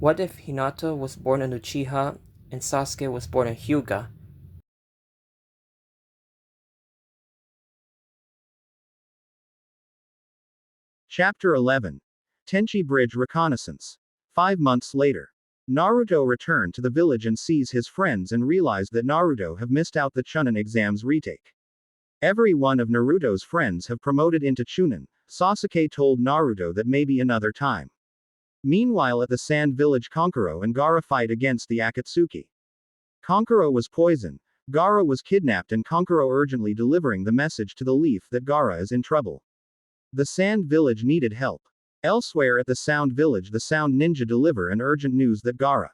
What if Hinata was born an Uchiha and Sasuke was born a Hyuga? Chapter 11. Tenchi Bridge Reconnaissance. 5 months later. Naruto returned to the village and sees his friends and realized that Naruto have missed out the Chunin exams retake. Every one of Naruto's friends have promoted into Chunin. Sasuke told Naruto that maybe another time. Meanwhile at the Sand Village Kankuro and Gaara fight against the Akatsuki. Kankuro was poisoned, Gaara was kidnapped and Kankuro urgently delivering the message to the leaf that Gaara is in trouble. The Sand Village needed help. Elsewhere at the Sound Village the Sound Ninja deliver an urgent news that Gaara,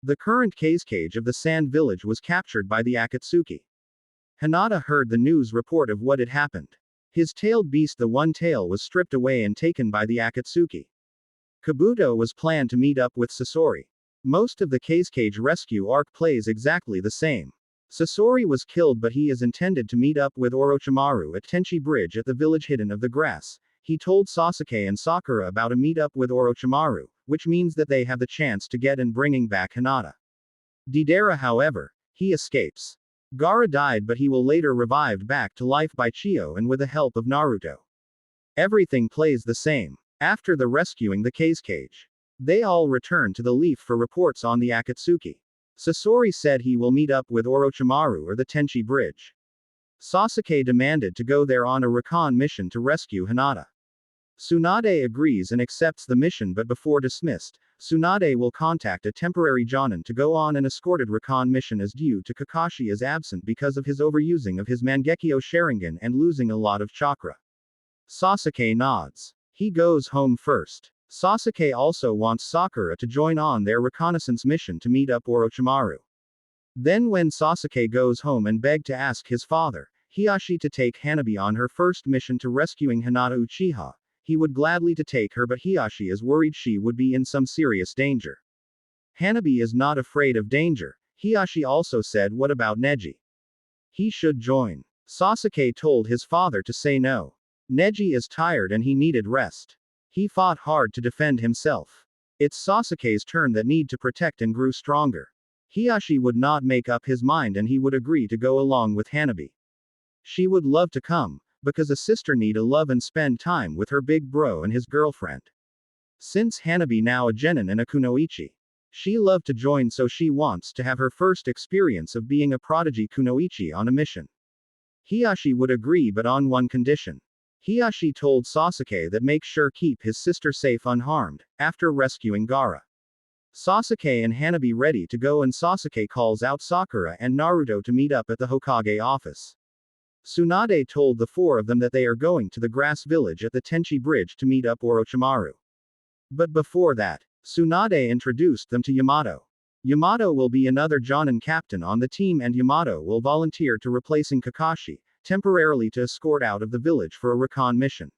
the current cage of the Sand Village, was captured by the Akatsuki. Hinata heard the news report of what had happened. His tailed beast the One Tail was stripped away and taken by the Akatsuki. Kabuto was planned to meet up with Sasori. Most of the cage rescue arc plays exactly the same. Sasori was killed but he is intended to meet up with Orochimaru at Tenchi Bridge at the village hidden of the grass. He told Sasuke and Sakura about a meet-up with Orochimaru, which means that they have the chance to get and bringing back Hinata. Deidara however, he escapes. Gaara died but he will later revived back to life by Chio and with the help of Naruto. Everything plays the same. After the rescuing the cage. They all return to the leaf for reports on the Akatsuki. Sasori said he will meet up with Orochimaru or the Tenchi Bridge. Sasuke demanded to go there on a recon mission to rescue Hinata. Tsunade agrees and accepts the mission but before dismissed, Tsunade will contact a temporary Jonin to go on an escorted recon mission as due to Kakashi is absent because of his overusing of his Mangekyo Sharingan and losing a lot of chakra. Sasuke nods. He goes home first. Sasuke also wants Sakura to join on their reconnaissance mission to meet up Orochimaru. Then when Sasuke goes home and beg to ask his father, Hiashi, to take Hanabi on her first mission to rescuing Hinata Uchiha, he would gladly to take her but Hiashi is worried she would be in some serious danger. Hanabi is not afraid of danger. Hiashi also said what about Neji? He should join. Sasuke told his father to say no. Neji is tired and he needed rest. He fought hard to defend himself. It's Sasuke's turn that need to protect and grew stronger. Hiashi would not make up his mind and he would agree to go along with Hanabi. She would love to come, because a sister need to love and spend time with her big bro and his girlfriend. Since Hanabi now a genin and a kunoichi, she loved to join so she wants to have her first experience of being a prodigy kunoichi on a mission. Hiashi would agree but on one condition. Hiashi told Sasuke that make sure keep his sister safe unharmed, after rescuing Gaara. Sasuke and Hanabi ready to go and Sasuke calls out Sakura and Naruto to meet up at the Hokage office. Tsunade told the four of them that they are going to the grass village at the Tenchi Bridge to meet up Orochimaru. But before that, Tsunade introduced them to Yamato. Yamato will be another Jonin captain on the team and Yamato will volunteer to replacing Kakashi, temporarily to escort out of the village for a recon mission.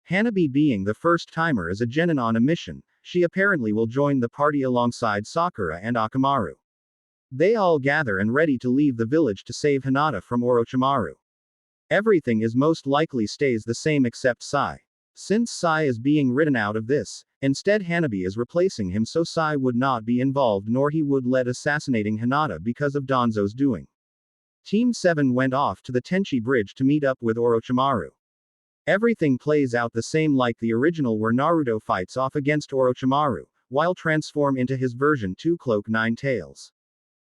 Hanabi being the first timer as a genin on a mission, she apparently will join the party alongside Sakura and Akamaru. They all gather and ready to leave the village to save Hinata from Orochimaru. Everything is most likely stays the same except Sai. Since Sai is being written out of this, instead Hanabi is replacing him so Sai would not be involved nor he would let assassinating Hinata because of Danzo's doing. Team 7 went off to the Tenchi Bridge to meet up with Orochimaru. Everything plays out the same like the original where Naruto fights off against Orochimaru, while transform into his version 2 Cloak 9 Tails.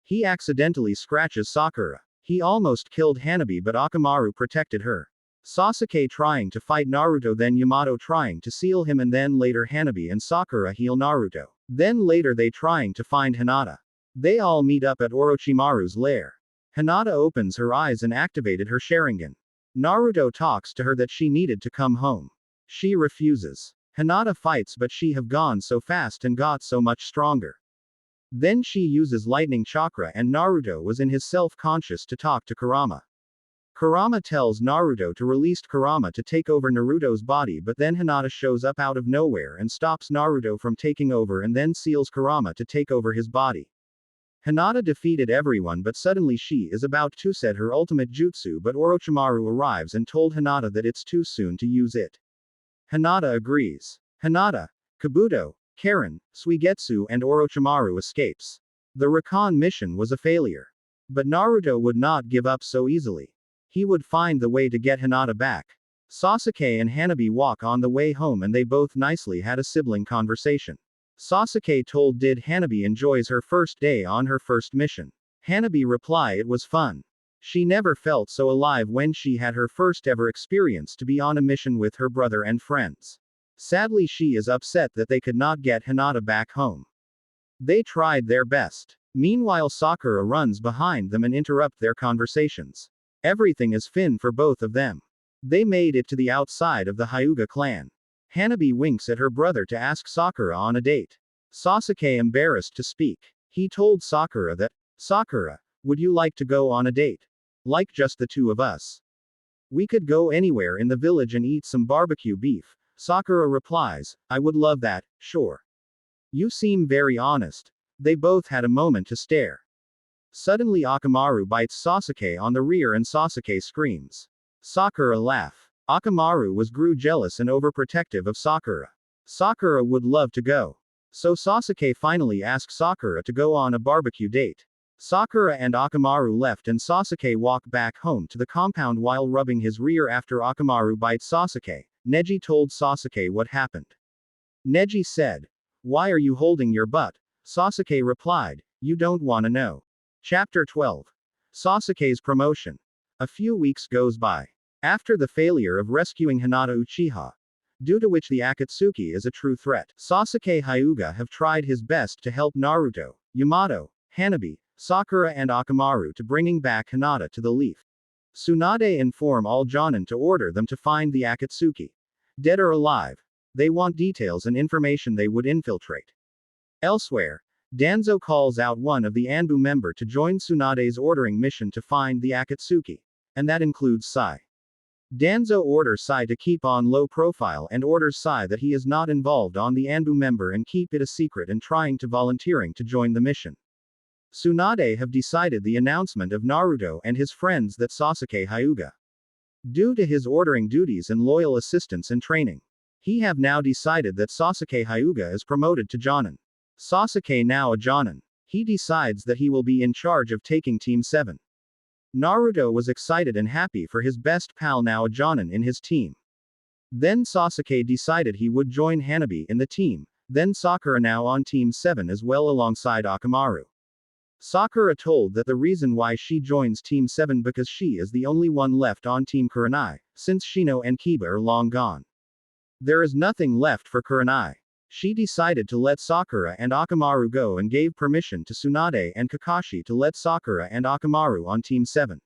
He accidentally scratches Sakura. He almost killed Hanabi but Akamaru protected her. Sasuke trying to fight Naruto then Yamato trying to seal him and then later Hanabi and Sakura heal Naruto. Then later they trying to find Hinata. They all meet up at Orochimaru's lair. Hinata opens her eyes and activated her Sharingan. Naruto talks to her that she needed to come home. She refuses. Hinata fights but she have gone so fast and got so much stronger. Then she uses lightning chakra and Naruto was in his self-conscious to talk to Kurama. Kurama tells Naruto to release Kurama to take over Naruto's body but then Hinata shows up out of nowhere and stops Naruto from taking over and then seals Kurama to take over his body. Hinata defeated everyone but suddenly she is about to set her ultimate jutsu but Orochimaru arrives and told Hinata that it's too soon to use it. Hinata agrees. Hinata, Kabuto, Karen, Suigetsu and Orochimaru escapes. The Rakan mission was a failure. But Naruto would not give up so easily. He would find the way to get Hinata back. Sasuke and Hanabi walk on the way home and they both nicely had a sibling conversation. Sasuke told did Hanabi enjoys her first day on her first mission. Hanabi reply it was fun. She never felt so alive when she had her first ever experience to be on a mission with her brother and friends. Sadly she is upset that they could not get Hinata back home. They tried their best. Meanwhile Sakura runs behind them and interrupt their conversations. Everything is fin for both of them. They made it to the outside of the Hyuga clan. Hanabi winks at her brother to ask Sakura on a date. Sasuke embarrassed to speak. He told Sakura that, Sakura, would you like to go on a date? Like just the two of us. We could go anywhere in the village and eat some barbecue beef. Sakura replies, I would love that, sure. You seem very honest. They both had a moment to stare. Suddenly Akamaru bites Sasuke on the rear and Sasuke screams. Sakura laugh. Akamaru grew jealous and overprotective of Sakura. Sakura would love to go. So Sasuke finally asks Sakura to go on a barbecue date. Sakura and Akamaru left and Sasuke walked back home to the compound while rubbing his rear after Akamaru bites Sasuke. Neji told Sasuke what happened. Neji said, why are you holding your butt? Sasuke replied, you don't wanna know. Chapter 12. Sasuke's promotion. A few weeks goes by. After the failure of rescuing Hinata Uchiha, due to which the Akatsuki is a true threat, Sasuke Hyuga have tried his best to help Naruto, Yamato, Hanabi, Sakura and Akamaru to bringing back Hinata to the leaf. Tsunade inform all Jonin to order them to find the Akatsuki. Dead or alive. They want details and information they would infiltrate. Elsewhere, Danzo calls out one of the Anbu member to join Tsunade's ordering mission to find the Akatsuki. And that includes Sai. Danzo orders Sai to keep on low profile and orders Sai that he is not involved on the Anbu member and keep it a secret and trying to volunteering to join the mission. Tsunade have decided the announcement of Naruto and his friends that Sasuke Hyuga. Due to his ordering duties and loyal assistance and training. He have now decided that Sasuke Hyuga is promoted to Jonin. Sasuke now a Jonin. He decides that he will be in charge of taking Team 7. Naruto was excited and happy for his best pal now a Jonin in his team. Then Sasuke decided he would join Hanabi in the team, then Sakura now on Team 7 as well alongside Akamaru. Sakura told that the reason why she joins Team 7 because she is the only one left on Team Kurenai, since Shino and Kiba are long gone. There is nothing left for Kurenai. She decided to let Sakura and Akamaru go and gave permission to Tsunade and Kakashi to let Sakura and Akamaru on Team 7.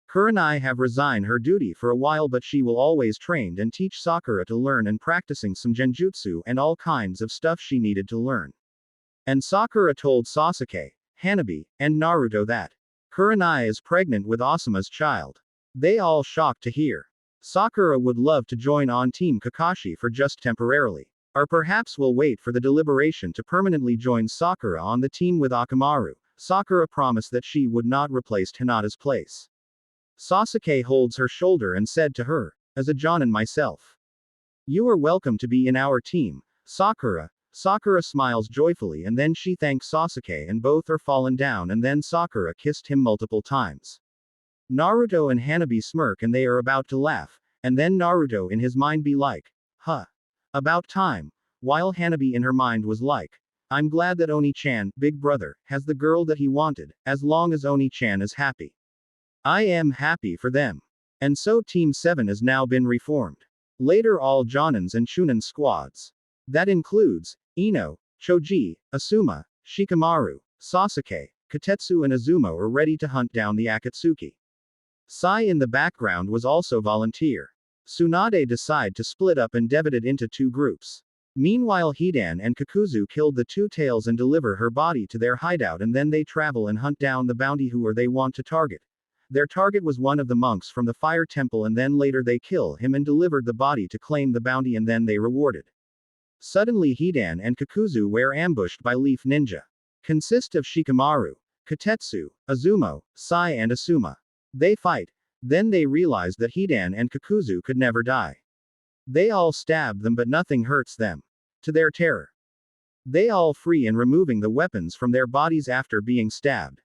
Kurenai have resigned her duty for a while but she will always train and teach Sakura to learn and practicing some genjutsu and all kinds of stuff she needed to learn. And Sakura told Sasuke, Hanabi, and Naruto that Kurenai is pregnant with Asuma's child. They all shocked to hear. Sakura would love to join on Team Kakashi for just temporarily. Or perhaps will wait for the deliberation to permanently join Sakura on the team with Akamaru. Sakura promised that she would not replace Hinata's place. Sasuke holds her shoulder and said to her, as a Jonin myself. You are welcome to be in our team, Sakura. Sakura smiles joyfully and then she thanks Sasuke and both are fallen down and then Sakura kissed him multiple times. Naruto and Hanabi smirk and they are about to laugh, and then Naruto in his mind be like, huh. About time. While Hanabi in her mind was like, I'm glad that Oni-chan, big brother, has the girl that he wanted, as long as Oni-chan is happy. I am happy for them. And so Team 7 has now been reformed. Later all Jonins and Chunin squads. That includes, Ino, Choji, Asuma, Shikamaru, Sasuke, Katetsu and Azuma are ready to hunt down the Akatsuki. Sai in the background was also volunteer. Tsunade decide to split up and divided into two groups. Meanwhile Hidan and Kakuzu killed the two tails and deliver her body to their hideout and then they travel and hunt down the bounty who they want to target. Their target was one of the monks from the fire temple and then later they kill him and delivered the body to claim the bounty and then they rewarded. Suddenly Hidan and Kakuzu were ambushed by Leaf Ninja. Consist of Shikamaru, Katetsu, Azuma, Sai and Asuma. They fight. Then they realized that Hidan and Kakuzu could never die. They all stabbed them but nothing hurts them. To their terror. They all free and removing the weapons from their bodies after being stabbed.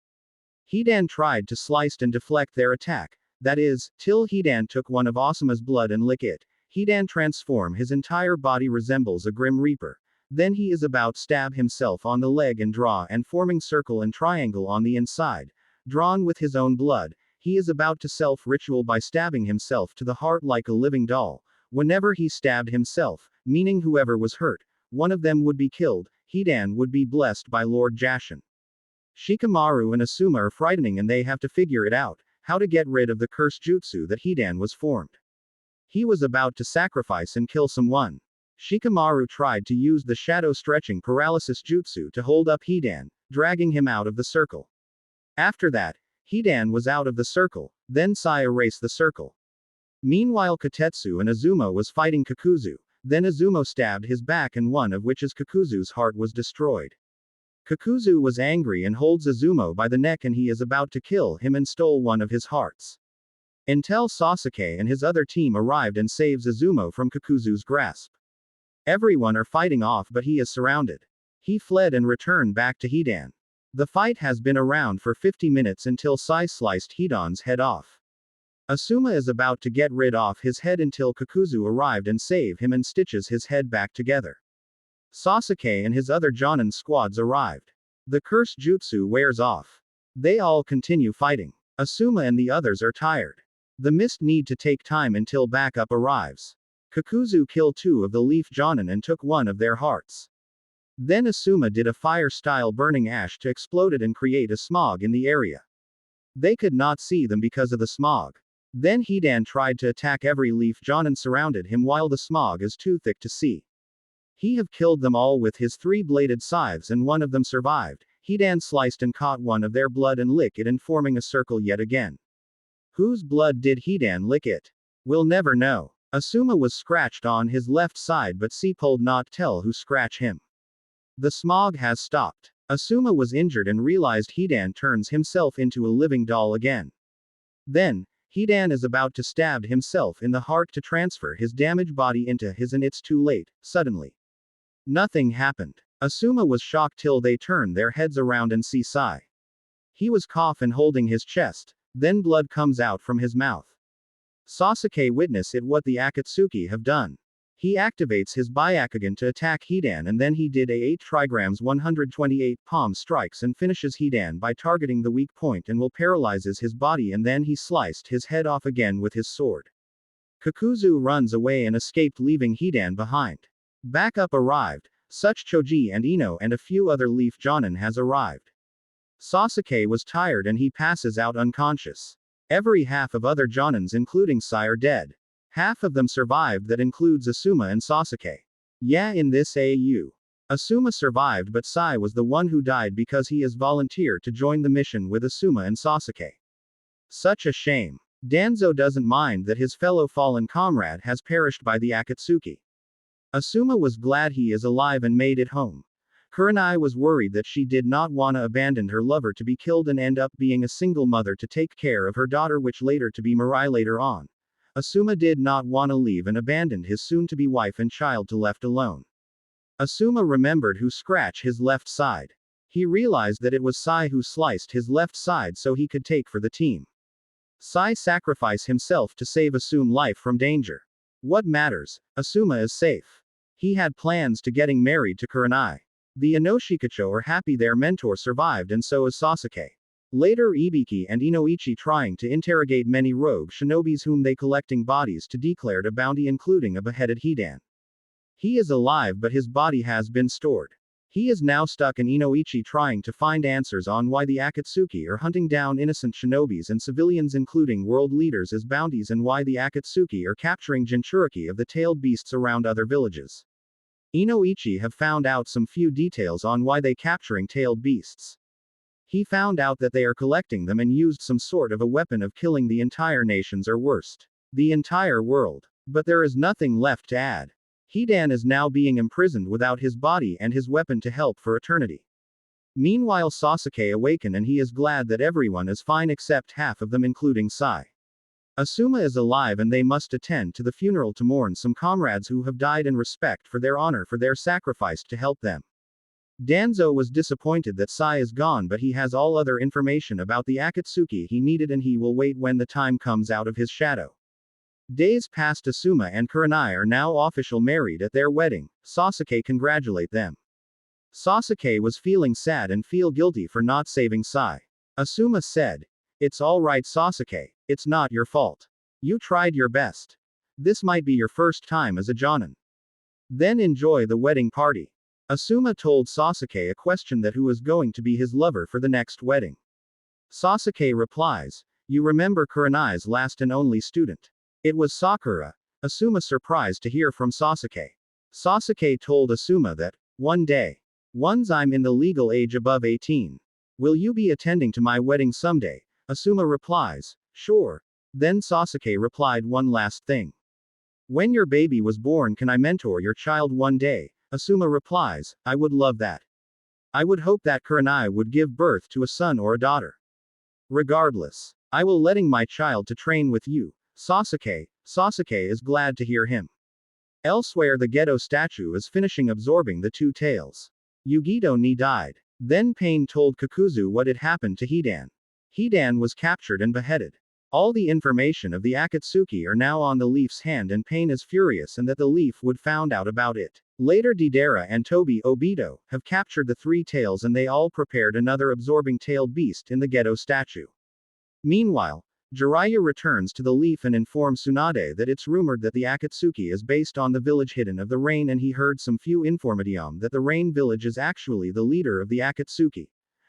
Hidan tried to slice and deflect their attack, that is, till Hidan took one of Asuma's blood and lick it. Hidan transform his entire body resembles a grim reaper. Then he is about stab himself on the leg and draw and forming circle and triangle on the inside, drawn with his own blood. He is about to self-ritual by stabbing himself to the heart like a living doll. Whenever he stabbed himself, meaning whoever was hurt, one of them would be killed, Hidan would be blessed by Lord Jashin. Shikamaru and Asuma are frightening and they have to figure it out, how to get rid of the curse jutsu that Hidan was formed. He was about to sacrifice and kill someone. Shikamaru tried to use the shadow stretching paralysis jutsu to hold up Hidan, dragging him out of the circle. After that, Hidan was out of the circle, then Sai erased the circle. Meanwhile Kotetsu and Azuma was fighting Kakuzu, then Azuma stabbed his back and one of which is Kakuzu's heart was destroyed. Kakuzu was angry and holds Azuma by the neck and he is about to kill him and stole one of his hearts. Until Sasuke and his other team arrived and saves Azuma from Kakuzu's grasp. Everyone are fighting off but he is surrounded. He fled and returned back to Hidan. The fight has been around for 50 minutes until Sai sliced Hidan's head off. Asuma is about to get rid of his head until Kakuzu arrived and save him and stitches his head back together. Sasuke and his other Jonin squads arrived. The curse jutsu wears off. They all continue fighting. Asuma and the others are tired. The mist need to take time until backup arrives. Kakuzu killed 2 of the leaf Jonin and took one of their hearts. Then Asuma did a fire-style burning ash to explode it and create a smog in the area. They could not see them because of the smog. Then Hidan tried to attack every leaf Jonin surrounded him while the smog is too thick to see. He have killed them all with his 3-bladed scythes and one of them survived. Hidan sliced and caught one of their blood and lick it and forming a circle yet again. Whose blood did Hidan lick it? We'll never know. Asuma was scratched on his left side but Sepuld not tell who scratch him. The smog has stopped. Asuma was injured and realized Hidan turns himself into a living doll again. Then, Hidan is about to stab himself in the heart to transfer his damaged body into his and it's too late, suddenly. Nothing happened. Asuma was shocked till they turned their heads around and see Sai. He was coughing holding his chest, then blood comes out from his mouth. Sasuke witness it what the Akatsuki have done. He activates his Byakugan to attack Hidan and then he did a 8 trigrams 128 palm strikes and finishes Hidan by targeting the weak point and will paralyzes his body and then he sliced his head off again with his sword. Kakuzu runs away and escaped leaving Hidan behind. Backup arrived, such Choji and Ino and a few other leaf Jonin has arrived. Sasuke was tired and he passes out unconscious. Every half of other Jonins including Sai are dead. Half of them survived that includes Asuma and Sasuke. Yeah in this AU. Asuma survived but Sai was the one who died because he has volunteered to join the mission with Asuma and Sasuke. Such a shame. Danzo doesn't mind that his fellow fallen comrade has perished by the Akatsuki. Asuma was glad he is alive and made it home. Kurenai was worried that she did not want to abandon her lover to be killed and end up being a single mother to take care of her daughter which later to be Mirai later on. Asuma did not want to leave and abandoned his soon-to-be wife and child to left alone. Asuma remembered who scratched his left side. He realized that it was Sai who sliced his left side so he could take for the team. Sai sacrificed himself to save Asuma's life from danger. What matters? Asuma is safe. He had plans to getting married to Kurenai. The Inoshikacho are happy their mentor survived and so is Sasuke. Later Ibiki and Inoichi trying to interrogate many rogue shinobis whom they collecting bodies to declared a bounty including a beheaded Hidan. He is alive but his body has been stored. He is now stuck in Inoichi trying to find answers on why the Akatsuki are hunting down innocent shinobis and civilians including world leaders as bounties and why the Akatsuki are capturing Jinchuriki of the tailed beasts around other villages. Inoichi have found out some few details on why they capturing tailed beasts. He found out that they are collecting them and used some sort of a weapon of killing the entire nations or worst, the entire world. But there is nothing left to add. Hidan is now being imprisoned without his body and his weapon to help for eternity. Meanwhile Sasuke awaken and he is glad that everyone is fine except half of them including Sai. Asuma is alive and they must attend to the funeral to mourn some comrades who have died in respect for their honor for their sacrifice to help them. Danzo was disappointed that Sai is gone, but he has all other information about the Akatsuki he needed and he will wait when the time comes out of his shadow. Days past. Asuma and Kurenai are now official married at their wedding. Sasuke congratulate them. Sasuke was feeling sad and feel guilty for not saving Sai. Asuma said, "It's alright Sasuke, it's not your fault. You tried your best. This might be your first time as a Jonin. Then enjoy the wedding party." Asuma told Sasuke a question that who is going to be his lover for the next wedding. Sasuke replies, "You remember Kurenai's last and only student? It was Sakura." Asuma surprised to hear from Sasuke. Sasuke told Asuma that, "One day. Once I'm in the legal age above 18. Will you be attending to my wedding someday?" Asuma replies, "Sure." Then Sasuke replied, "One last thing. When your baby was born, can I mentor your child one day?" Asuma replies, "I would love that. I would hope that Kurenai would give birth to a son or a daughter. Regardless, I will letting my child to train with you, Sasuke." Sasuke is glad to hear him. Elsewhere, the Gedo statue is finishing absorbing the two tails. Yugito ni died. Then Pain told Kakuzu what had happened to Hidan. Hidan was captured and beheaded. All the information of the Akatsuki are now on the leaf's hand and Pain is furious and that the leaf would found out about it. Later Deidara and Tobi Obito have captured the three tails and they all prepared another absorbing tailed beast in the Gedo statue. Meanwhile, Jiraiya returns to the leaf and informs Tsunade that it's rumored that the Akatsuki is based on the village hidden of the rain and he heard some few information that the rain village is actually the leader of the Akatsuki.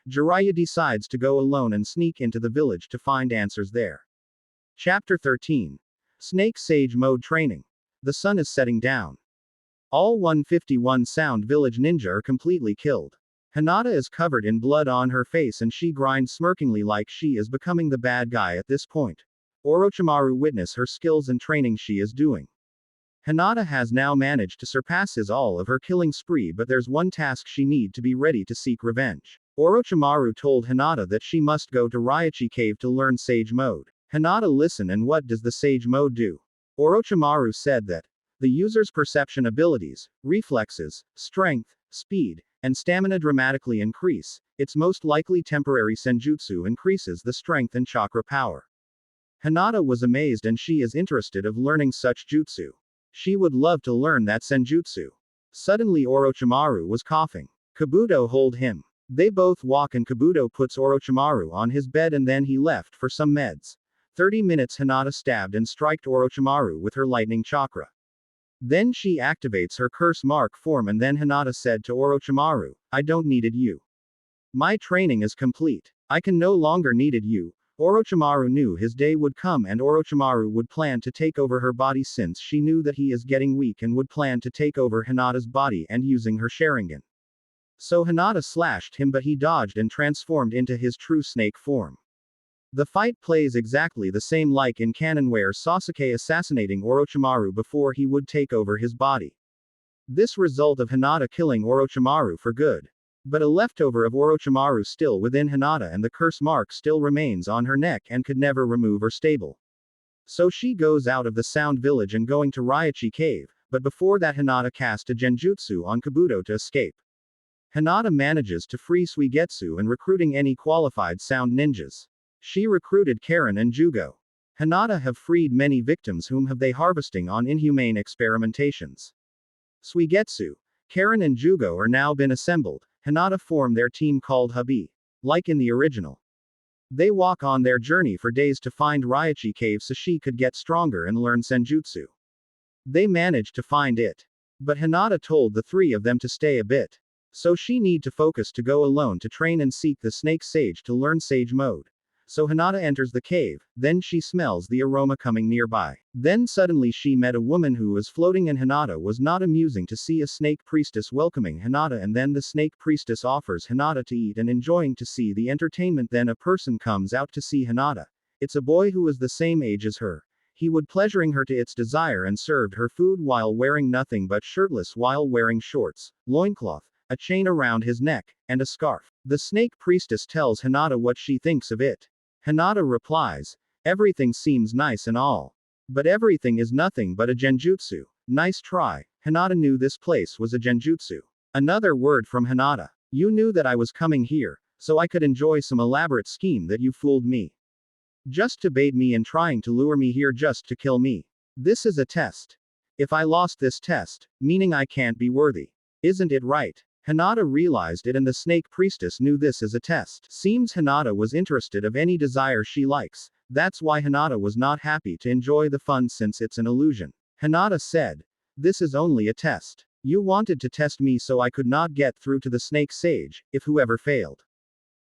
Jiraiya decides to go alone and sneak into the village to find answers there. Chapter 13. Snake Sage Mode Training. The sun is setting down. All 151 Sound Village ninja are completely killed. Hinata is covered in blood on her face and she grinds smirkingly like she is becoming the bad guy at this point. Orochimaru witness her skills and training she is doing. Hinata has now managed to surpass all of her killing spree, but there's one task she need to be ready to seek revenge. Orochimaru told Hinata that she must go to Raichi Cave to learn Sage Mode. Hinata listen, and what does the Sage Mode do? Orochimaru said that the user's perception abilities, reflexes, strength, speed, and stamina dramatically increase. Its most likely temporary senjutsu increases the strength and chakra power. Hinata was amazed and she is interested of learning such jutsu. She would love to learn that senjutsu. Suddenly Orochimaru was coughing. Kabuto hold him. They both walk and Kabuto puts Orochimaru on his bed and then he left for some meds. 30 minutes Hinata stabbed and striked Orochimaru with her lightning chakra. Then she activates her curse mark form and then Hinata said to Orochimaru, "I don't needed you. My training is complete. I can no longer needed you." Orochimaru knew his day would come and Orochimaru would plan to take over her body since she knew that he is getting weak and would plan to take over Hinata's body and using her Sharingan. So Hinata slashed him but he dodged and transformed into his true snake form. The fight plays exactly the same like in canon where Sasuke assassinating Orochimaru before he would take over his body. This result of Hinata killing Orochimaru for good. But a leftover of Orochimaru still within Hinata and the curse mark still remains on her neck and could never remove or stable. So she goes out of the Sound Village and going to Raichi Cave, but before that Hinata cast a genjutsu on Kabuto to escape. Hinata manages to free Suigetsu and recruiting any qualified sound ninjas. She recruited Karen and Jugo. Hinata have freed many victims whom have they harvesting on inhumane experimentations. Suigetsu, Karen and Jugo are now been assembled. Hinata form their team called Hubby. Like in the original. They walk on their journey for days to find Raichi Cave so she could get stronger and learn senjutsu. They managed to find it. But Hinata told the three of them to stay a bit. So she need to focus to go alone to train and seek the snake sage to learn sage mode. So Hinata enters the cave, then she smells the aroma coming nearby. Then suddenly she met a woman who was floating and Hinata was not amusing to see a snake priestess welcoming Hinata and then the snake priestess offers Hinata to eat and enjoying to see the entertainment. Then a person comes out to see Hinata. It's a boy who is the same age as her. He would pleasuring her to its desire and served her food while wearing nothing but shirtless while wearing shorts, loincloth, a chain around his neck, and a scarf. The snake priestess tells Hinata what she thinks of it. Hinata replies, "Everything seems nice and all. But everything is nothing but a genjutsu. Nice try." Hinata knew this place was a genjutsu. Another word from Hinata. You knew that I was coming here, so I could enjoy some elaborate scheme that you fooled me. Just to bait me in trying to lure me here just to kill me. This is a test. If I lost this test, meaning I can't be worthy. Isn't it right? Hinata realized it and the snake priestess knew this as a test. Seems Hinata was interested of any desire she likes, that's why Hinata was not happy to enjoy the fun since it's an illusion. Hinata said, "This is only a test. You wanted to test me so I could not get through to the snake sage, if whoever failed.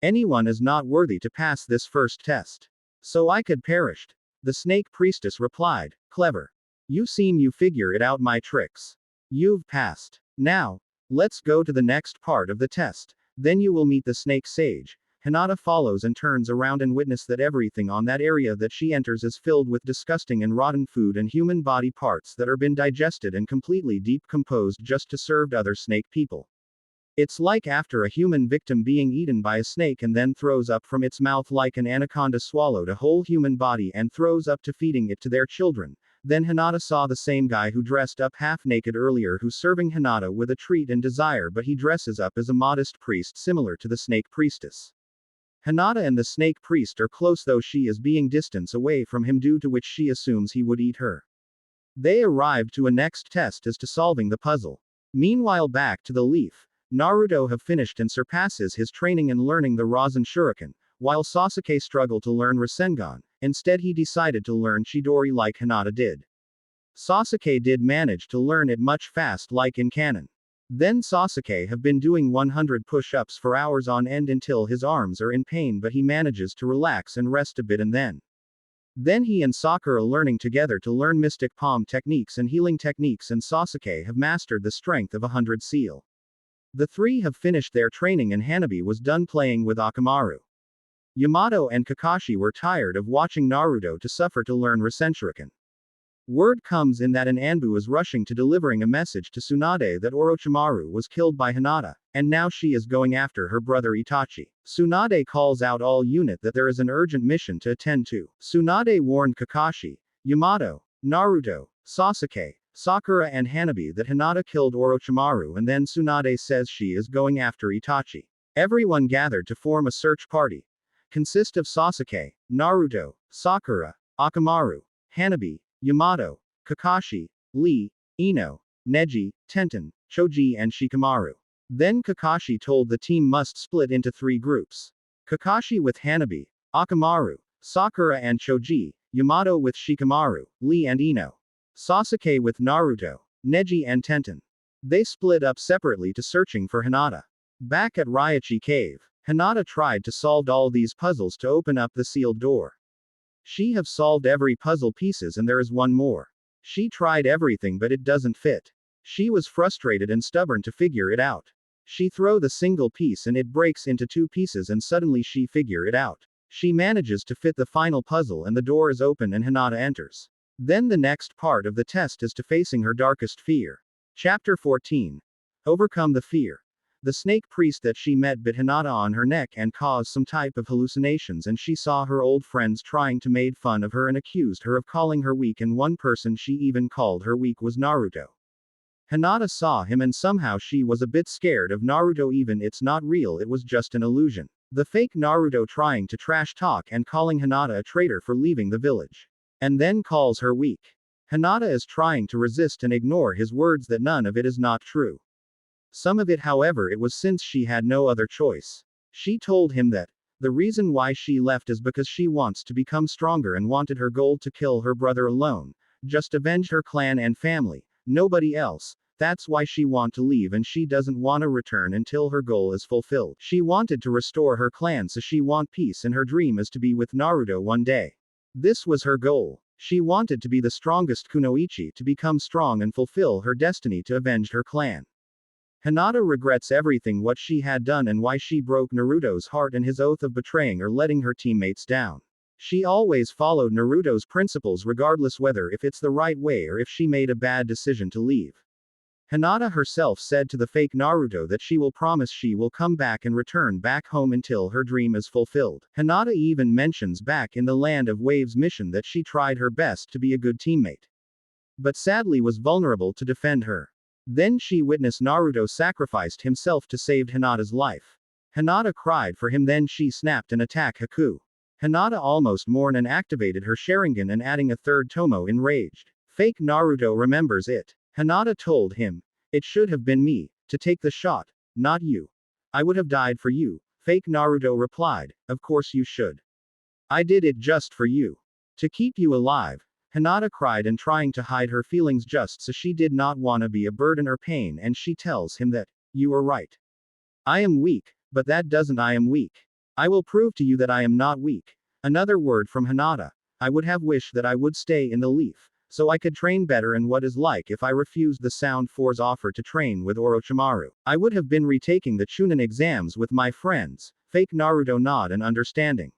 Anyone is not worthy to pass this first test. So I could perish." The snake priestess replied, "Clever. You seem you figure it out my tricks. You've passed. Now, let's go to the next part of the test, then you will meet the snake sage." Hinata follows and turns around and witness that everything on that area that she enters is filled with disgusting and rotten food and human body parts that are been digested and completely decomposed just to serve other snake people. It's like after a human victim being eaten by a snake and then throws up from its mouth like an anaconda swallowed a whole human body and throws up to feeding it to their children. Then Hinata saw the same guy who dressed up half naked earlier who's serving Hinata with a treat and desire, but he dresses up as a modest priest similar to the snake priestess. Hinata and the snake priest are close though she is being distance away from him due to which she assumes he would eat her. They arrive to a next test as to solving the puzzle. Meanwhile back to the leaf. Naruto have finished and surpasses his training in learning the Rasen Shuriken, while Sasuke struggled to learn Rasengan. Instead he decided to learn Chidori like Hinata did. Sasuke did manage to learn it much fast like in canon. Then Sasuke have been doing 100 push-ups for hours on end until his arms are in pain, but he manages to relax and rest a bit and then he and Sakura learning together to learn mystic palm techniques and healing techniques, and Sasuke have mastered the strength of 100 seal. The three have finished their training and Hanabi was done playing with Akamaru. Yamato and Kakashi were tired of watching Naruto to suffer to learn Rasen Shuriken. Word comes in that an Anbu is rushing to delivering a message to Tsunade that Orochimaru was killed by Hinata, and now she is going after her brother Itachi. Tsunade calls out all unit that there is an urgent mission to attend to. Tsunade warned Kakashi, Yamato, Naruto, Sasuke, Sakura and Hanabi that Hinata killed Orochimaru, and then Tsunade says she is going after Itachi. Everyone gathered to form a search party. Consist of Sasuke, Naruto, Sakura, Akamaru, Hanabi, Yamato, Kakashi, Lee, Ino, Neji, Tenten, Choji and Shikamaru. Then Kakashi told the team must split into 3 groups. Kakashi with Hanabi, Akamaru, Sakura and Choji, Yamato with Shikamaru, Lee and Ino. Sasuke with Naruto, Neji and Tenten. They split up separately to searching for Hinata. Back at Raichi Cave, Hinata tried to solve all these puzzles to open up the sealed door. She have solved every puzzle pieces and there is one more. She tried everything but it doesn't fit. She was frustrated and stubborn to figure it out. She throw the single piece and it breaks into 2 pieces and suddenly she figure it out. She manages to fit the final puzzle and the door is open and Hinata enters. Then the next part of the test is to facing her darkest fear. Chapter 14. Overcome the fear. The snake priest that she met bit Hinata on her neck and caused some type of hallucinations, and she saw her old friends trying to make fun of her and accused her of calling her weak, and one person she even called her weak was Naruto. Hinata saw him and somehow she was a bit scared of Naruto, even it's not real, it was just an illusion. The fake Naruto trying to trash talk and calling Hinata a traitor for leaving the village. And then calls her weak. Hinata is trying to resist and ignore his words that none of it is not true. Some of it, however, it was since she had no other choice. She told him that the reason why she left is because she wants to become stronger and wanted her goal to kill her brother alone, just avenge her clan and family, nobody else. That's why she want to leave and she doesn't want to return until her goal is fulfilled. She wanted to restore her clan, so she want peace, and her dream is to be with Naruto one day. This was her goal. She wanted to be the strongest kunoichi, to become strong and fulfill her destiny to avenge her clan. Hinata regrets everything what she had done and why she broke Naruto's heart and his oath of betraying or letting her teammates down. She always followed Naruto's principles regardless whether if it's the right way or if she made a bad decision to leave. Hinata herself said to the fake Naruto that she will promise she will come back and return back home until her dream is fulfilled. Hinata even mentions back in the Land of Waves mission that she tried her best to be a good teammate, but sadly was vulnerable to defend her. Then she witnessed Naruto sacrificed himself to save Hinata's life. Hinata cried for him, then she snapped an attack Haku. Hinata almost mourned and activated her Sharingan and adding a third Tomo enraged. Fake Naruto remembers it. Hinata told him, "It should have been me, to take the shot, not you. I would have died for you." Fake Naruto replied, "Of course you should. I did it just for you. To keep you alive." Hinata cried and trying to hide her feelings just so she did not want to be a burden or pain, and she tells him that, "You are right. I am weak, but that doesn't I am weak. I will prove to you that I am not weak." Another word from Hinata. "I would have wished that I would stay in the leaf, so I could train better, and what is like if I refused the Sound Four's offer to train with Orochimaru. I would have been retaking the Chunin exams with my friends." Fake Naruto nod in understanding.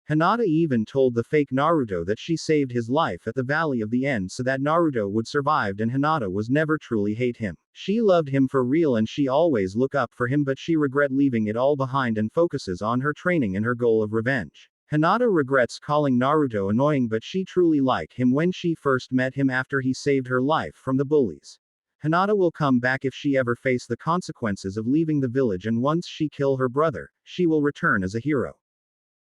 Hinata even told the fake Naruto that she saved his life at the Valley of the End so that Naruto would survive, and Hinata was never truly hate him. She loved him for real and she always look up for him, but she regret leaving it all behind and focuses on her training and her goal of revenge. Hinata regrets calling Naruto annoying, but she truly liked him when she first met him after he saved her life from the bullies. Hinata will come back if she ever face the consequences of leaving the village, and once she kill her brother, she will return as a hero.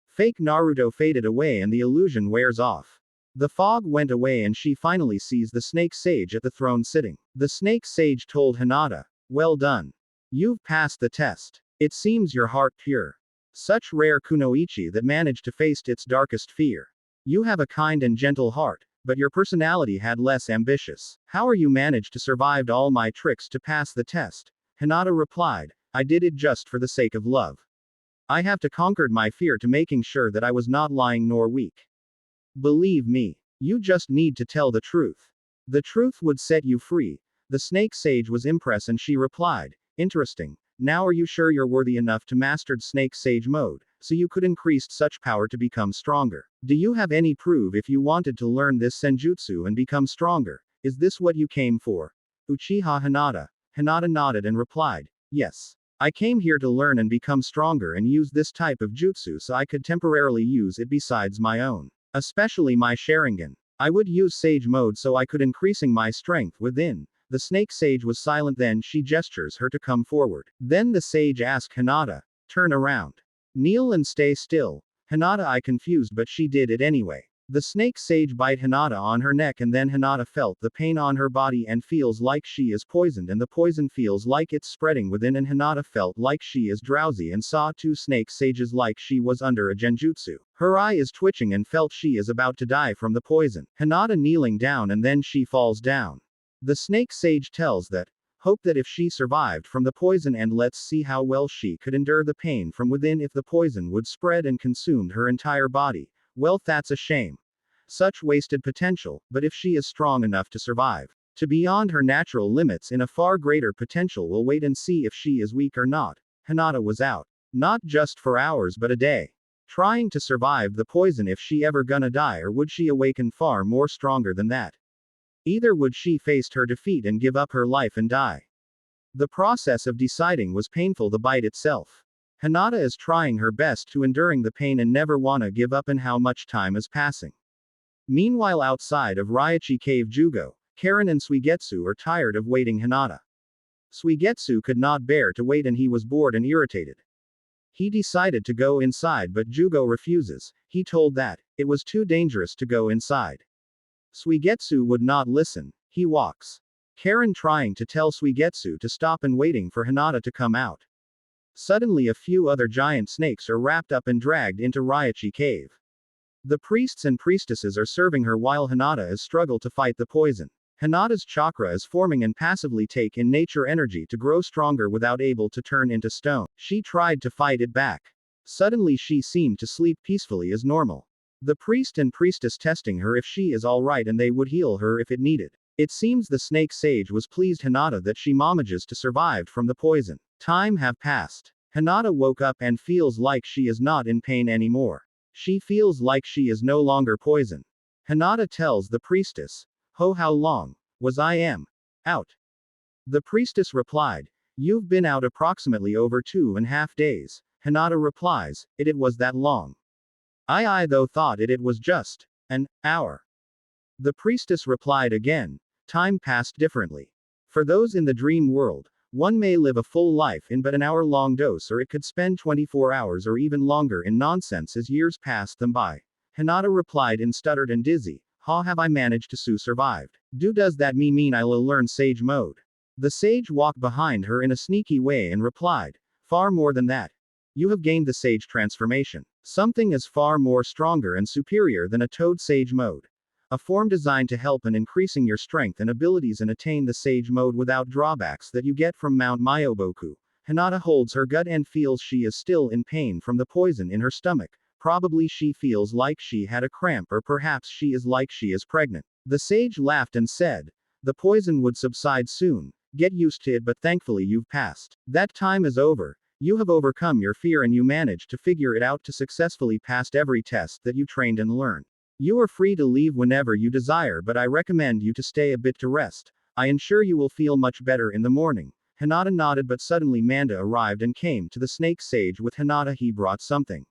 Fake Naruto faded away and the illusion wears off. The fog went away and she finally sees the snake sage at the throne sitting. The snake sage told Hinata, "Well done. You've passed the test. It seems your heart pure. Such rare kunoichi that managed to face its darkest fear. You have a kind and gentle heart, but your personality had less ambitious. How are you managed to survive all my tricks to pass the test?" Hinata replied, "I did it just for the sake of love. I have to conquered my fear to making sure that I was not lying nor weak. Believe me. You just need to tell the truth. The truth would set you free." The snake sage was impressed and she replied, "Interesting. Now are you sure you're worthy enough to mastered snake sage mode, so you could increase such power to become stronger? Do you have any proof if you wanted to learn this senjutsu and become stronger? Is this what you came for?" Uchiha Hinata. Hinata nodded and replied, "Yes. I came here to learn and become stronger and use this type of jutsu so I could temporarily use it besides my own. Especially my Sharingan. I would use Sage mode so I could increasing my strength within." The snake sage was silent, then she gestures her to come forward. Then the sage asked Hinata, "Turn around. Kneel and stay still." Hinata I confused, but she did it anyway. The snake sage bite Hinata on her neck and then Hinata felt the pain on her body and feels like she is poisoned and the poison feels like it's spreading within, and Hinata felt like she is drowsy and saw two snake sages like she was under a genjutsu. Her eye is twitching and felt she is about to die from the poison. Hinata kneeling down and then she falls down. The snake sage tells that, "Hope that if she survived from the poison, and let's see how well she could endure the pain from within if the poison would spread and consumed her entire body. Well, that's a shame. Such wasted potential, but if she is strong enough to survive to beyond her natural limits in a far greater potential, we'll wait and see if she is weak or not." Hinata was out. Not just for hours but a day. Trying to survive the poison if she ever gonna die, or would she awaken far more stronger than that? Either would she face her defeat and give up her life and die. The process of deciding was painful, the bite itself. Hinata is trying her best to enduring the pain and never wanna give up, and how much time is passing. Meanwhile, outside of Raichi Cave, Jugo, Karen and Suigetsu are tired of waiting Hinata. Suigetsu could not bear to wait and he was bored and irritated. He decided to go inside, but Jugo refuses. He told that it was too dangerous to go inside. Suigetsu would not listen. He walks. Karen trying to tell Suigetsu to stop and waiting for Hinata to come out. Suddenly a few other giant snakes are wrapped up and dragged into Raichi Cave. The priests and priestesses are serving her while Hinata is struggle to fight the poison. Hinata's chakra is forming and passively take in nature energy to grow stronger without able to turn into stone. She tried to fight it back. Suddenly she seemed to sleep peacefully as normal. The priest and priestess testing her if she is alright and they would heal her if it needed. It seems the snake sage was pleased Hinata that she manages to survive from the poison. Time have passed. Hinata woke up and feels like she is not in pain anymore. She feels like she is no longer poison. Hinata tells the priestess, "Ho, how long was I am out?" The priestess replied, "You've been out approximately over 2.5 days. Hinata replies, It was that long. I though thought it was just an hour." The priestess replied again, "Time passed differently. For those in the dream world, one may live a full life in but an hour-long dose, or it could spend 24 hours or even longer in nonsense as years passed them by. Hinata replied in stuttered and dizzy, "How have I managed to survived? Does that mean I'll learn sage mode?" The sage walked behind her in a sneaky way and replied, "Far more than that. You have gained the sage transformation. Something is far more stronger and superior than a toad sage mode. A form designed to help in increasing your strength and abilities and attain the sage mode without drawbacks that you get from Mount Myoboku." Hinata holds her gut and feels she is still in pain from the poison in her stomach. Probably she feels like she had a cramp, or perhaps she is like she is pregnant. The sage laughed and said, "The poison would subside soon. Get used to it, but thankfully you've passed. That time is over. You have overcome your fear and you managed to figure it out to successfully pass every test that you trained and learned. You are free to leave whenever you desire, but I recommend you to stay a bit to rest. I ensure you will feel much better in the morning." Hinata nodded, but suddenly Manda arrived and came to the snake sage with Hinata. He brought something.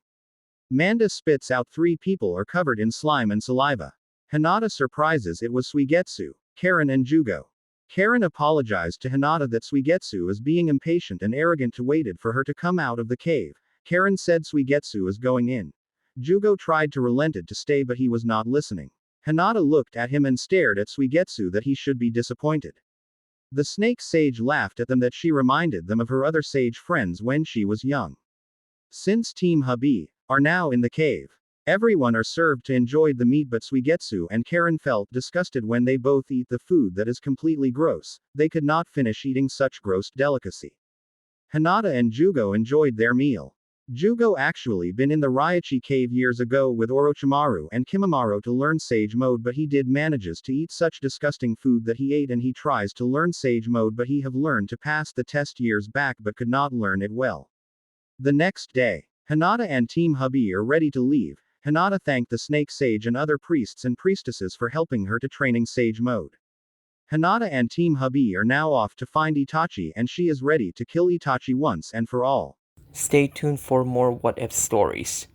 Manda spits out 3 people are covered in slime and saliva. Hinata surprises it was Suigetsu, Karen and Jugo. Karen apologized to Hinata that Suigetsu is being impatient and arrogant to waited for her to come out of the cave. Karen said Suigetsu is going in. Jugo tried to relent it to stay, but he was not listening. Hinata looked at him and stared at Suigetsu that he should be disappointed. The snake sage laughed at them that she reminded them of her other sage friends when she was young. Since Team Hubby are now in the cave, everyone are served to enjoy the meat, but Suigetsu and Karen felt disgusted when they both eat the food that is completely gross. They could not finish eating such gross delicacy. Hinata and Jugo enjoyed their meal. Jugo actually been in the Ryochi cave years ago with Orochimaru and Kimimaro to learn sage mode, but he did manages to eat such disgusting food that he ate, and he tries to learn sage mode, but he have learned to pass the test years back but could not learn it well. The next day, Hinata and Team Hubby are ready to leave. Hinata thanked the snake sage and other priests and priestesses for helping her to training sage mode. Hinata and Team Hubby are now off to find Itachi, and she is ready to kill Itachi once and for all. Stay tuned for more what if stories.